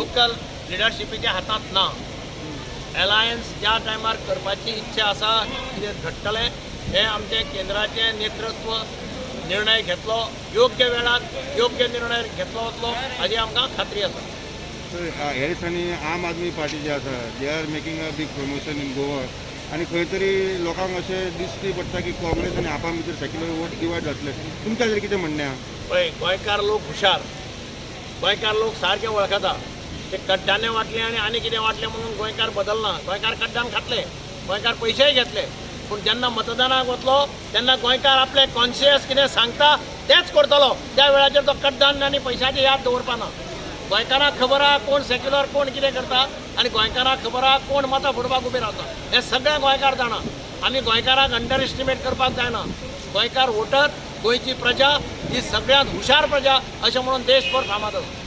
Local लिडरशिपीच्या हातांत ना. Alliance ज्या टायमार करपाची इच्छा आसा कितें घडटलें हें आमचें केंद्राचें नेतृत्व निर्णय घेतलो योग्य वेळार योग्य निर्णय घेतलो वतलो हाची आमकां खात्री आसा. ह्या दिसांनी आम आदमी पार्टी जे आसा they are making a big promotion in Goa आनी खंय तरी लोकांक अशें दिसती पडटा की काँग्रेस आनी आपा भितर सेक्युलर वोट डिवायड जातले. तुमच्या हाजेर कितें म्हणणें आहा? पळय गोंयकार लोक हुशार, गोंयकार लोक सारके वळखता. ते कड्ड्याने वाटले आनी कितें वाटलें म्हणून गोंयकार बदलना. गोंयकार कड्ड्यान खातले, गोंयकार पयशेय घेतले, पूण जेन्ना मतदानाक वतलो तेन्ना गोंयकार आपले कॉन्शियस कितें सांगता तेंच करतलो. त्या वेळाचेर तो कड्ड्यान आनी पयशांची याद दवरपाना. गोंयकारांक खबर आहा कोण सेक्युलर कोण कितें करता आनी गोंयकारांक खबर आहा कोण मतां फोडपाक उबे रावता. हें सगळें गोंयकार जाणा आनी गोंयकारांक अंडर एस्टिमेट करपाक जायना. गोंयकार वोटर गोंयची प्रजा ही सगळ्यांत हुशार प्रजा अशें म्हणून देशभर फामाद आसा.